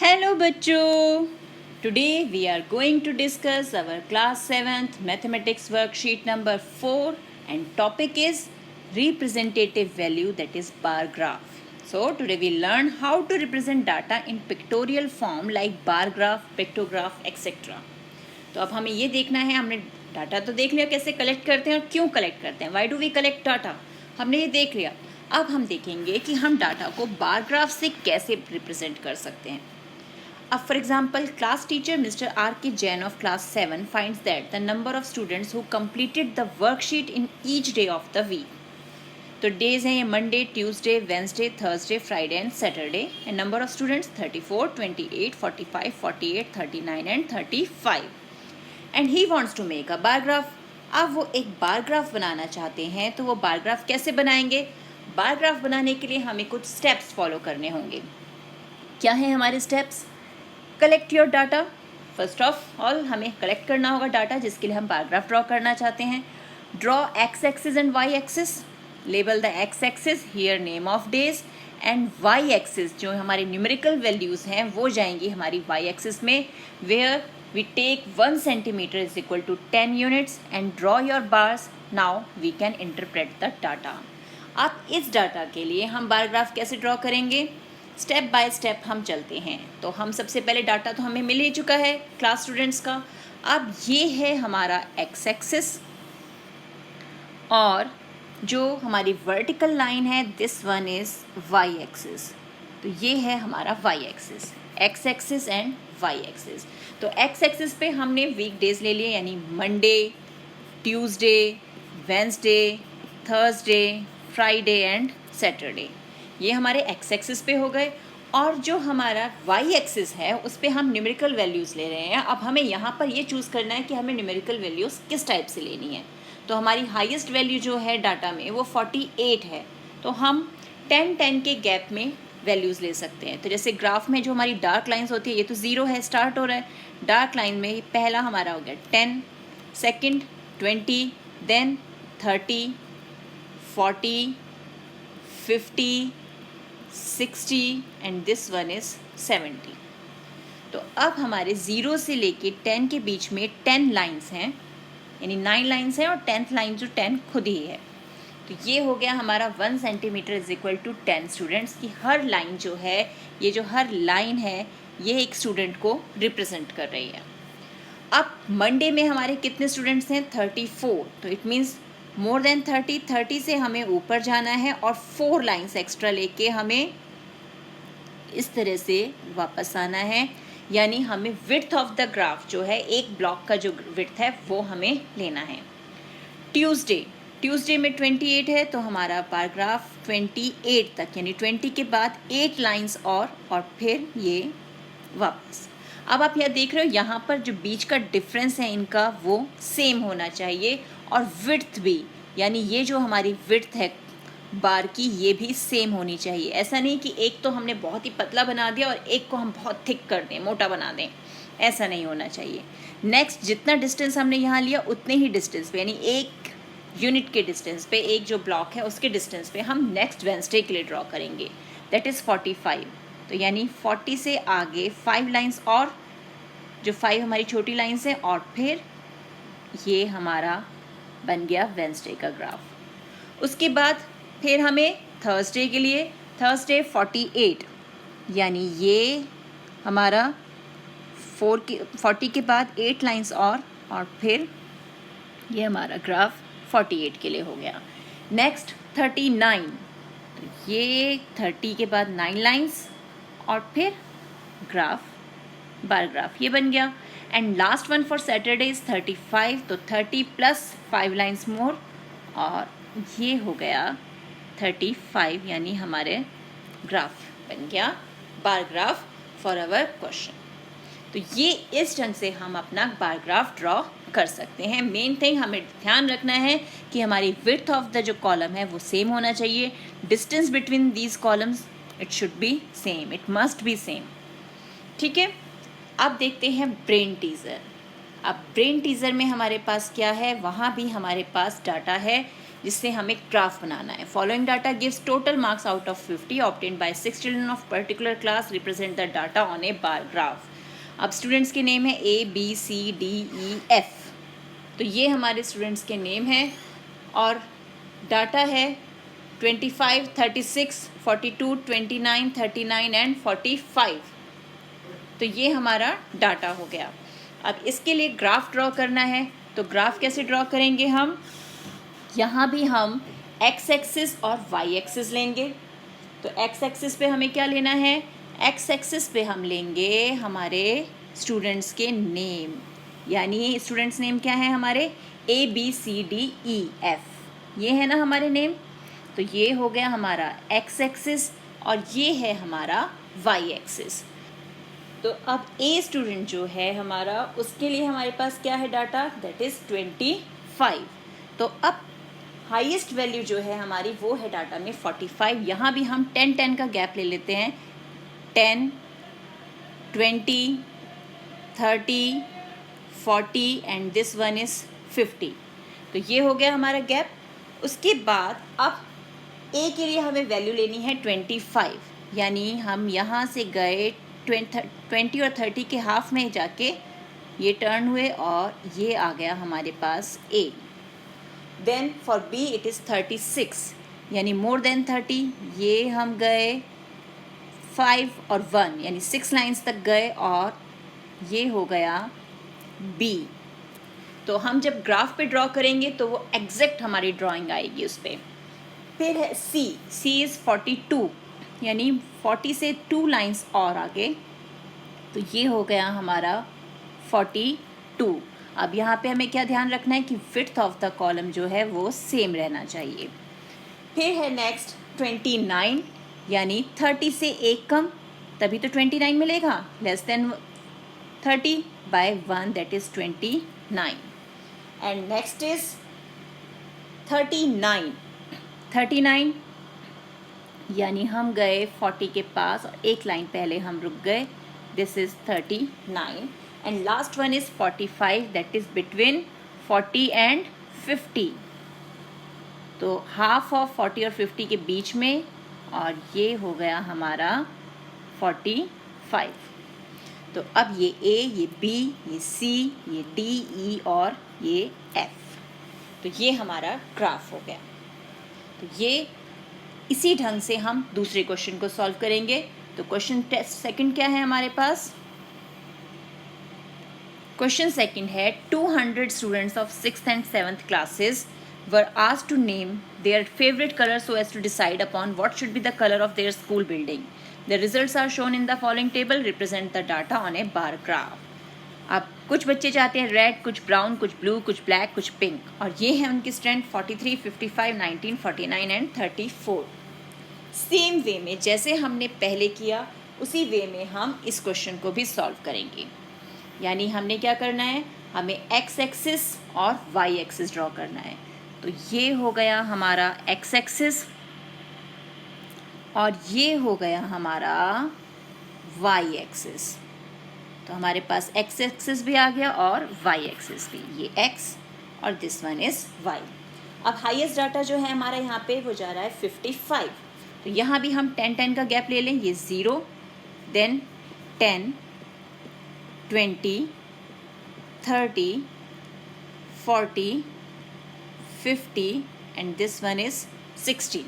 Hello बच्चों, today we are going to discuss our class 7th mathematics worksheet number 4 and topic is representative value, that is bar graph. So today we learn how to represent data in pictorial form like bar graph, pictograph etc. तो अब हमें ये देखना है, हमने data तो देख लिया कैसे कलेक्ट करते हैं और क्यों कलेक्ट करते हैं, why do we collect data, हमने ये देख लिया। अब हम देखेंगे कि हम डाटा को बार ग्राफ से कैसे रिप्रेजेंट कर सकते हैं। अब for example, class teacher Mr. R.K. Jain of class 7 finds that the number of students who completed the worksheet in each day of the week. तो डेज हैं ये Monday, Tuesday, Wednesday, Thursday, Friday and Saturday and number of students 34, 28, 45, 48, 39 and 35 and he wants to make a bar graph. अब वो एक bar graph बनाना चाहते हैं, तो वो बार ग्राफ कैसे बनाएंगे? बार ग्राफ बनाने के लिए हमें कुछ स्टेप्स फॉलो करने होंगे। क्या है हमारे steps? Collect your data. First of all हमें कलेक्ट करना होगा डाटा, जिसके लिए हम बार ग्राफ ड्रॉ करना चाहते हैं। Draw X axis and Y axis. Label the X axis here name of days and Y axis जो हमारे न्यूमेरिकल वैल्यूज़ हैं वो जाएंगी हमारी वाई एक्सिस में, where we take 1 centimetre is equal to 10 units and draw your bars. Now we can interpret the data. अब इस data के लिए हम बार ग्राफ कैसे ड्रॉ करेंगे, स्टेप बाय स्टेप हम चलते हैं। तो हम सबसे पहले डाटा तो हमें मिल ही चुका है क्लास स्टूडेंट्स का। अब ये है हमारा एक्स एक्सिस और जो हमारी वर्टिकल लाइन है this one is Y axis. तो ये है हमारा Y axis, X axis and Y axis. तो एक्स एक्सिस पे हमने वीक डेज ले लिए, यानी Monday, Tuesday, Wednesday, Thursday, Friday and Saturday, ये हमारे एक्स एक्सिस पे हो गए। और जो हमारा वाई एक्सिस है उस पर हम न्यूमेरिकल वैल्यूज़ ले रहे हैं। अब हमें यहाँ पर ये चूज़ करना है कि हमें न्यूमेरिकल वैल्यूज़ किस टाइप से लेनी है। तो हमारी हाईएस्ट वैल्यू जो है डाटा में वो 48 है, तो हम 10-10 के गैप में वैल्यूज़ ले सकते हैं। तो जैसे ग्राफ में जो हमारी डार्क लाइन्स होती है, ये तो 0 है, स्टार्ट हो रहा है। डार्क लाइन में पहला हमारा हो गया 10, second 20, then 30, 40, 50, 60 and this one is 70। तो अब हमारे 0 से लेके 10 के बीच में 10 लाइन्स हैं, यानी 9 लाइन्स हैं और 10th लाइन जो 10 खुद ही है। तो ये हो गया हमारा 1 centimetre is equal to 10 students की हर लाइन जो है, ये जो हर लाइन है ये एक स्टूडेंट को रिप्रेजेंट कर रही है। अब मंडे में हमारे कितने स्टूडेंट्स हैं? 34। तो इट मीन्स मोर देन 30 से हमें ऊपर जाना है और 4 लाइन्स एक्स्ट्रा लेके हमें इस तरह से वापस आना है, यानी हमें विड्थ ऑफ द ग्राफ जो है, एक ब्लॉक का जो विड्थ है वो हमें लेना है। ट्यूसडे में 28 है, तो हमारा बार ग्राफ 28 तक, यानी 20 के बाद 8 लाइन्स और फिर ये वापस। अब आप यह देख रहे हो यहाँ पर जो बीच का डिफरेंस है इनका वो सेम होना चाहिए और विड्थ भी, यानी ये जो हमारी विड्थ है बार की ये भी सेम होनी चाहिए। ऐसा नहीं कि एक तो हमने बहुत ही पतला बना दिया और एक को हम बहुत थिक कर दें, मोटा बना दें, ऐसा नहीं होना चाहिए। नेक्स्ट, जितना डिस्टेंस हमने यहाँ लिया उतने ही डिस्टेंस पे, यानी 1 यूनिट के डिस्टेंस पे, एक जो ब्लॉक है उसके डिस्टेंस पे हम नेक्स्ट वेंसडे के लिए ड्रॉ करेंगे, दैट इज़ 45। तो यानी 40 से आगे 5 लाइन्स और जो 5 हमारी छोटी लाइन्स हैं, और फिर ये हमारा बन गया वेंसडे का ग्राफ। उसके बाद फिर हमें थर्सडे के लिए, थर्सडे 48, यानी ये हमारा 40 के बाद 8 लाइन्स और फिर ये हमारा ग्राफ 48 के लिए हो गया। नेक्स्ट 39, तो ये 30 के बाद 9 लाइन्स और फिर बार ग्राफ ये बन गया। And last one for Saturday is 35, तो 30 प्लस 5 लाइन्स मोर और ये हो गया 35, यानी हमारे ग्राफ बन गया bar graph for our question. तो ये इस ढंग से हम अपना बार ग्राफ ड्रॉ कर सकते हैं। मेन थिंग हमें ध्यान रखना है कि हमारी विड्थ ऑफ द जो कॉलम है वो सेम होना चाहिए, distance between these columns it should be same, it must be same. ठीक है, अब देखते हैं ब्रेन टीजर। अब ब्रेन टीजर में हमारे पास क्या है, वहाँ भी हमारे पास डाटा है जिससे हमें ग्राफ बनाना है। Following data gives total marks out of 50 obtained by 6 children of particular class, represent the data on A bar graph. अब स्टूडेंट्स के नेम है ABCDEF, तो ये हमारे स्टूडेंट्स के नेम हैं और डाटा है 25, 36, 42, 29, 39 एंड 45। तो ये हमारा डाटा हो गया। अब इसके लिए ग्राफ ड्रॉ करना है, तो ग्राफ कैसे ड्रॉ करेंगे हम? यहाँ भी हम एक्स एक्सिस और वाई एक्सिस लेंगे। तो एक्स एक्सिस पे हमें क्या लेना है? एक्स एक्सिस पे हम लेंगे हमारे स्टूडेंट्स के नेम, यानी स्टूडेंट्स नेम क्या है हमारे? ABCDEF, ये है ना हमारे नेम। तो ये हो गया हमारा एक्स एक्सिस और ये है हमारा वाई एक्सिस। तो अब ए स्टूडेंट जो है हमारा, उसके लिए हमारे पास क्या है डाटा? That is 25। तो अब हाईएस्ट वैल्यू जो है हमारी वो है डाटा में 45। यहाँ भी हम 10-10 का गैप ले लेते हैं, 10, 20, 30, 40 एंड दिस वन इज़ 50। तो ये हो गया हमारा गैप। उसके बाद अब ए के लिए हमें वैल्यू लेनी है 25, यानी हम यहाँ से गए 20 और 30 के हाफ में जाके ये टर्न हुए और ये आ गया हमारे पास A. Then for B it is 36, यानी मोर देन 30, ये हम गए 5 और 1 यानी 6 लाइंस तक गए और ये हो गया बी। तो हम जब ग्राफ पे ड्रॉ करेंगे तो वो एग्जैक्ट हमारी ड्राइंग आएगी उस पर। फिर है सी, सी इज़ 42, यानी 40 से 2 लाइंस और आगे, तो ये हो गया हमारा 42। अब यहाँ पे हमें क्या ध्यान रखना है कि विड्थ ऑफ द कॉलम जो है वो सेम रहना चाहिए। फिर है नेक्स्ट 29, यानी 30 से एक कम, तभी तो 29 मिलेगा, less than 30 by 1 that is 29। And next is 39, यानी हम गए 40 के पास और एक लाइन पहले हम रुक गए, this is 39। And last one is 45, that is between 40 and 50, तो हाफ ऑफ 40 और 50 के बीच में, और ये हो गया हमारा 45। तो अब ये ए, ये बी, ये सी, ये डी, ई और ये एफ, तो ये हमारा ग्राफ हो गया। तो ये इसी ढंग से हम दूसरे क्वेश्चन को सॉल्व करेंगे। तो क्वेश्चन सेकंड क्या है हमारे पास? क्वेश्चन सेकंड है 200 students of 6th and 7th classes were asked to name their favorite color so as to decide upon what should be the color of their school building. The results are shown in the following table, represent the data on a bar graph. अब कुछ बच्चे चाहते हैं red, कुछ brown, कुछ blue, कुछ black, कुछ pink, और ये है उनकी स्ट्रेंथ 43, 55, 19, 49 एंड 34। सेम वे में जैसे हमने पहले किया उसी वे में हम इस क्वेश्चन को भी सॉल्व करेंगे। यानी हमने क्या करना है, हमें एक्स एक्सिस और वाई एक्सिस ड्रॉ करना है। तो ये हो गया हमारा एक्स एक्सिस और ये हो गया हमारा वाई एक्सिस। तो हमारे पास एक्स एक्सिस भी आ गया और वाई एक्सिस भी, ये एक्स और दिस वन इज़ वाई। अब हाईएस्ट डाटा जो है हमारा यहाँ पे वो जा रहा है 55। तो यहाँ भी हम 10-10 का गैप ले लें, ये 0, then 10, 20, 30, 40, 50 and this one is 16।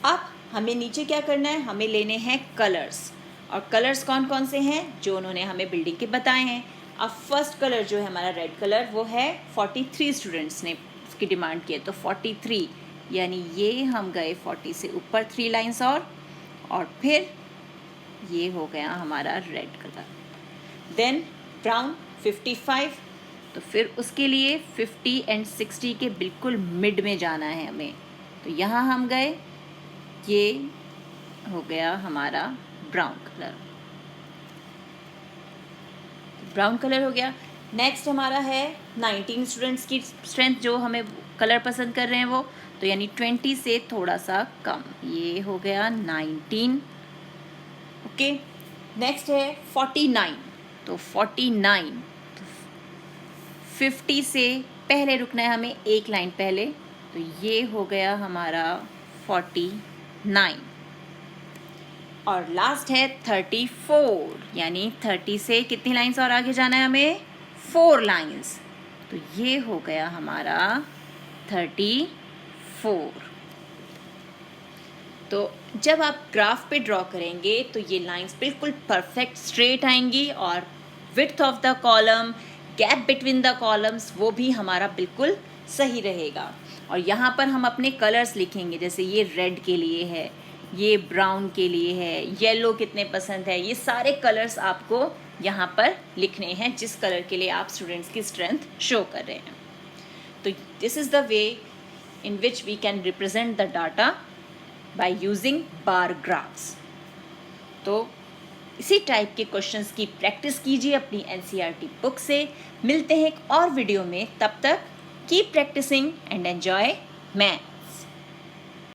अब हमें नीचे क्या करना है, हमें लेने हैं कलर्स, और कलर्स कौन कौन से हैं जो उन्होंने हमें बिल्डिंग के बताए हैं। अब फर्स्ट कलर जो है हमारा रेड कलर, वो है 43 स्टूडेंट्स ने उसकी डिमांड की है, तो 43, यानी ये हम गए 40 से ऊपर 3 लाइंस और फिर ये हो गया हमारा रेड कलर। देन ब्राउन 55, तो फिर उसके लिए 50 एंड 60 के बिल्कुल मिड में जाना है हमें, तो यहाँ हम गए, ये हो गया हमारा ब्राउन कलर, ब्राउन कलर हो गया। नेक्स्ट हमारा है 19 स्टूडेंट्स की स्ट्रेंथ जो हमें कलर पसंद कर रहे हैं वो, तो यानी 20 से थोड़ा सा कम, ये हो गया 19। ओके, नेक्स्ट है 49, तो 49, 50 से पहले रुकना है हमें, एक लाइन पहले, तो ये हो गया हमारा 49 और लास्ट है 34, यानी 30 से कितनी लाइंस और आगे जाना है हमें? 4 लाइंस। तो ये हो गया हमारा 34। तो जब आप ग्राफ पे ड्रॉ करेंगे तो ये लाइंस बिल्कुल परफेक्ट स्ट्रेट आएंगी और width of the column, gap between the columns वो भी हमारा बिल्कुल सही रहेगा। और यहाँ पर हम अपने कलर्स लिखेंगे, जैसे ये रेड के लिए है, ये ब्राउन के लिए है, येलो कितने पसंद है, ये सारे कलर्स आपको यहाँ पर लिखने हैं जिस कलर के लिए आप स्टूडेंट्स की स्ट्रेंथ शो कर रहे हैं। तो this is the way in which we can represent the data by using bar graphs. तो इसी टाइप के क्वेश्चंस की प्रैक्टिस कीजिए अपनी NCERT बुक से। मिलते हैं एक और वीडियो में, तब तक keep practising and enjoy math.